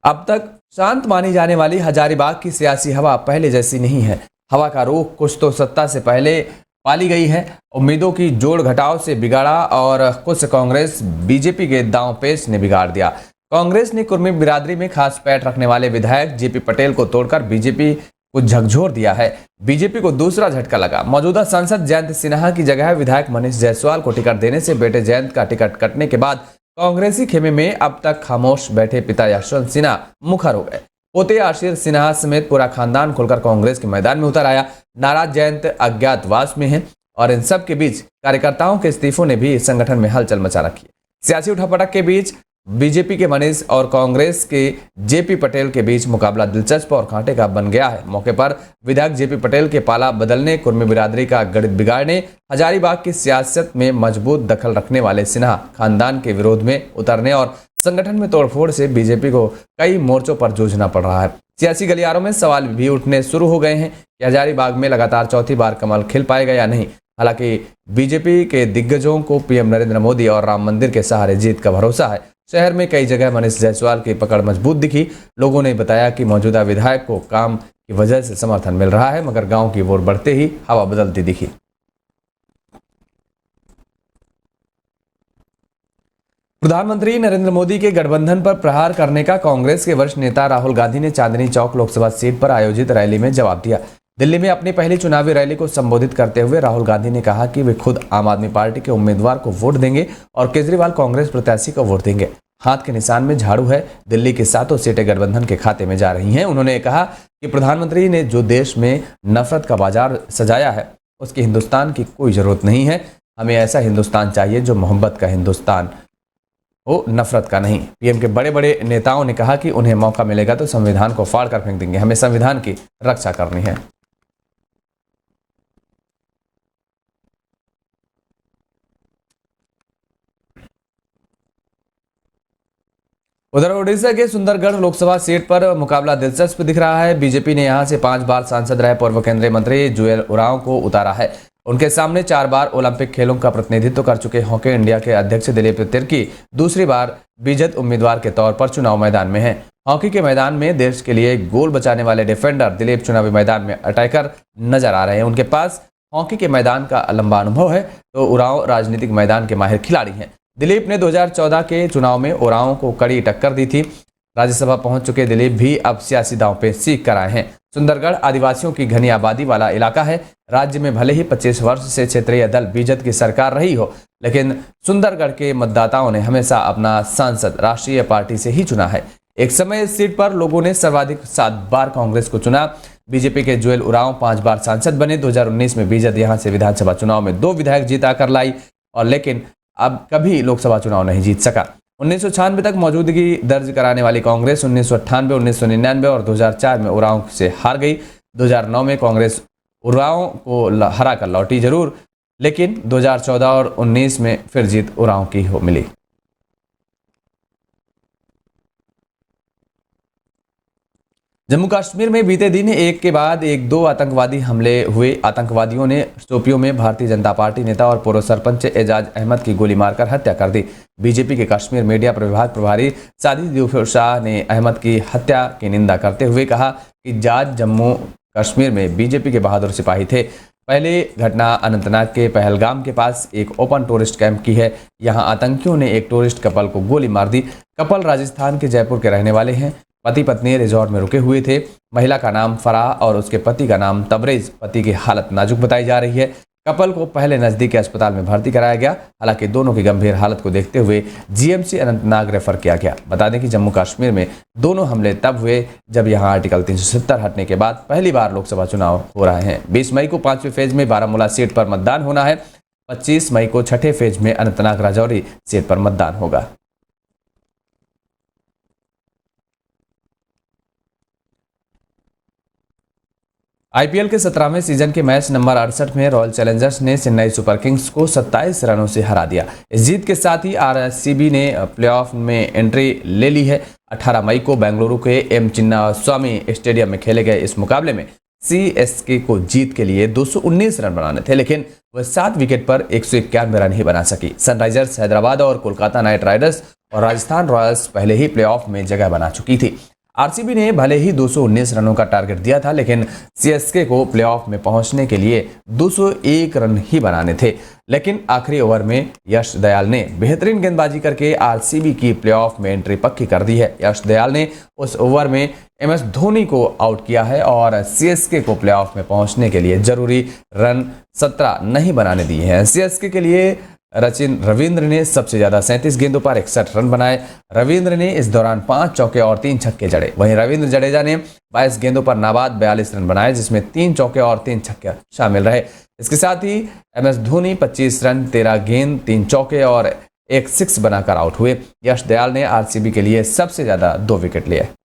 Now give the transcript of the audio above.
अब तक शांत मानी जाने वाली हजारीबाग की सियासी हवा पहले जैसी नहीं है। हवा का रुख कुछ तो सत्ता से पहले पाली गई है, उम्मीदों की जोड़ घटाव से बिगाड़ा और कुछ कांग्रेस बीजेपी के दांव पेच ने बिगाड़ दिया। कांग्रेस ने कुर्मी बिरादरी में खास पैठ रखने वाले विधायक जेपी पटेल को तोड़कर बीजेपी को झकझोर दिया है। बीजेपी को दूसरा झटका लगा। मौजूदा सांसद जयंत सिन्हा की जगह विधायक मनीष जायसवाल को टिकट देने से बेटे जयंत का टिकट कटने के बाद कांग्रेसी खेमे में अब तक खामोश बैठे पिता यशवंत सिन्हा मुखर हो गए। पोते आशीर सिन्हा समेत पूरा खानदान खुलकर कांग्रेस के मैदान में उतर आया। नाराज जयंत अज्ञातवास में है और इन सब के बीच कार्यकर्ताओं के इस्तीफों ने भी संगठन में हलचल मचा रखी है। सियासी उठापटक के बीच बीजेपी के मनीष और कांग्रेस के जेपी पटेल के बीच मुकाबला दिलचस्प और कांटे का बन गया है। मौके पर विधायक जेपी पटेल के पाला बदलने, कुर्मी बिरादरी का गणित बिगाड़ने, हजारीबाग की सियासत में मजबूत दखल रखने वाले सिन्हा खानदान के विरोध में उतरने और संगठन में तोड़फोड़ से बीजेपी को कई मोर्चों पर जूझना पड़ रहा है। सियासी गलियारों में सवाल भी उठने शुरू हो गए हैं कि हजारीबाग में लगातार चौथी बार कमल खिल पाएगा या नहीं। हालांकि बीजेपी के दिग्गजों को पीएम नरेंद्र मोदी और राम मंदिर के सहारे जीत का भरोसा है। शहर में कई जगह मनीष जायसवाल की पकड़ मजबूत दिखी। लोगों ने बताया कि मौजूदा विधायक को काम की वजह से समर्थन मिल रहा है, मगर गांव की ओर बढ़ते ही हवा बदलती दिखी। प्रधानमंत्री नरेंद्र मोदी के गठबंधन पर प्रहार करने का कांग्रेस के वरिष्ठ नेता राहुल गांधी ने चांदनी चौक लोकसभा सीट पर आयोजित रैली में जवाब दिया। दिल्ली में अपनी पहली चुनावी रैली को संबोधित करते हुए राहुल गांधी ने कहा कि वे खुद आम आदमी पार्टी के उम्मीदवार को वोट देंगे और केजरीवाल कांग्रेस प्रत्याशी को वोट देंगे। हाथ के निशान में झाड़ू है। दिल्ली की 7 सीटें गठबंधन के खाते में जा रही हैं। उन्होंने कहा कि प्रधानमंत्री ने जो देश में नफरत का बाजार सजाया है, उसकी हिंदुस्तान की कोई जरूरत नहीं है। हमें ऐसा हिंदुस्तान चाहिए जो मोहब्बत का हिंदुस्तान हो, नफरत का नहीं। पीएम के बड़े बड़े नेताओं ने कहा कि उन्हें मौका मिलेगा तो संविधान को फाड़ कर फेंक देंगे। हमें संविधान की रक्षा करनी है। उधर ओडिशा के सुंदरगढ़ लोकसभा सीट पर मुकाबला दिलचस्प दिख रहा है। बीजेपी ने यहां से 5 बार सांसद रहे पूर्व केंद्रीय मंत्री जुएल उरांव को उतारा है। उनके सामने 4 बार ओलंपिक खेलों का प्रतिनिधित्व कर चुके हॉकी इंडिया के अध्यक्ष दिलीप तिर्की दूसरी बार बीजेपी उम्मीदवार के तौर पर चुनाव मैदान में हैं। हॉकी के मैदान में देश के लिए गोल बचाने वाले डिफेंडर दिलीप चुनावी मैदान में अटैकर नजर आ रहे हैं। उनके पास हॉकी के मैदान का लंबा अनुभव है तो उरांव राजनीतिक मैदान के माहिर खिलाड़ी हैं। दिलीप ने 2014 के चुनाव में उरांव को कड़ी टक्कर दी थी। राज्यसभा पहुंच चुके दिलीप भी अब सियासी दांव पे सीख कर आए हैं। सुंदरगढ़ आदिवासियों की घनी आबादी वाला इलाका है। राज्य में भले ही 25 वर्ष से क्षेत्रीय दल बीजेपी की सरकार रही हो, लेकिन सुंदरगढ़ के मतदाताओं ने हमेशा अपना सांसद राष्ट्रीय पार्टी से ही चुना है। एक समय इस सीट पर लोगों ने सर्वाधिक 7 बार कांग्रेस को चुना। बीजेपी के जुएल उरांव 5 बार सांसद बने। 2019 में बीजेपी यहां से विधानसभा चुनाव में 2 विधायक जीता कर लाई और लेकिन अब कभी लोकसभा चुनाव नहीं जीत सका। 1996 तक मौजूदगी दर्ज कराने वाली कांग्रेस 1998, 1999 और 2004 में उरांव से हार गई। 2009 में कांग्रेस उरांव को हरा कर लौटी जरूर, लेकिन 2014 और 19 में फिर जीत उरांव की हो मिली। जम्मू कश्मीर में बीते दिन एक के बाद एक 2 आतंकवादी हमले हुए। आतंकवादियों ने शोपियों में भारतीय जनता पार्टी नेता और पूर्व सरपंच एजाज अहमद की गोली मारकर हत्या कर दी। बीजेपी के कश्मीर मीडिया प्रभाग प्रभारी साजिद शाह ने अहमद की हत्या की निंदा करते हुए कहा कि जाज जम्मू कश्मीर में बीजेपी के बहादुर सिपाही थे। पहले घटना अनंतनाग के पहलगाम के पास एक ओपन टूरिस्ट कैंप की है। यहाँ आतंकियों ने एक टूरिस्ट कपल को गोली मार दी। कपल राजस्थान के जयपुर के रहने वाले हैं। पति पत्नी रिजॉर्ट में रुके हुए थे। महिला का नाम फराह और उसके पति का नाम तबरेज। पति की हालत नाजुक बताई जा रही है। कपल को पहले नजदीकी अस्पताल में भर्ती कराया गया। हालांकि दोनों की गंभीर हालत को देखते हुए जीएमसी अनंतनाग रेफर किया गया। बता दें कि जम्मू कश्मीर में दोनों हमले तब हुए जब यहां आर्टिकल 370 हटने के बाद पहली बार लोकसभा चुनाव हो रहे हैं। 20 मई को 5वें फेज में बारामूला सीट पर मतदान होना है। 25 मई को 6ठे फेज में अनंतनाग राजौरी सीट पर मतदान होगा। आईपीएल के 17वें सीजन के मैच नंबर 68 में रॉयल चैलेंजर्स ने चेन्नई सुपर किंग्स को 27 रनों से हरा दिया। इस जीत के साथ ही आरसीबी ने प्लेऑफ में एंट्री ले ली है। 18 मई को बेंगलुरु के एम चिन्नास्वामी स्टेडियम में खेले गए इस मुकाबले में सीएसके को जीत के लिए 219 रन बनाने थे, लेकिन वह 7 विकेट पर 191 रन ही बना सकी। सनराइजर्स हैदराबाद और कोलकाता नाइट राइडर्स और राजस्थान रॉयल्स पहले ही प्लेऑफ में जगह बना चुकी थी। आरसीबी ने भले ही 219 रनों का टारगेट दिया था, लेकिन सीएसके को प्लेऑफ में पहुंचने के लिए 201 रन ही बनाने थे। लेकिन आखिरी ओवर में यश दयाल ने बेहतरीन गेंदबाजी करके आरसीबी की प्लेऑफ में एंट्री पक्की कर दी है। यश दयाल ने उस ओवर में एमएस धोनी को आउट किया है और सीएसके को प्लेऑफ में पहुंचने के लिए जरूरी रन 17 नहीं बनाने दिए हैं। सीएसके के लिए सचिन रविंद्र ने सबसे ज्यादा 37 गेंदों पर 61 रन बनाए। रविंद्र ने इस दौरान 5 चौके और 3 छक्के जड़े। वहीं रविंद्र जडेजा ने 22 गेंदों पर नाबाद 42 रन बनाए, जिसमें 3 चौके और 3 छक्के शामिल रहे। इसके साथ ही एमएस धोनी 25 रन 13 गेंद 3 चौके और एक 6 बनाकर आउट हुए। यश दयाल ने आरसीबी के लिए सबसे ज्यादा 2 विकेट लिए।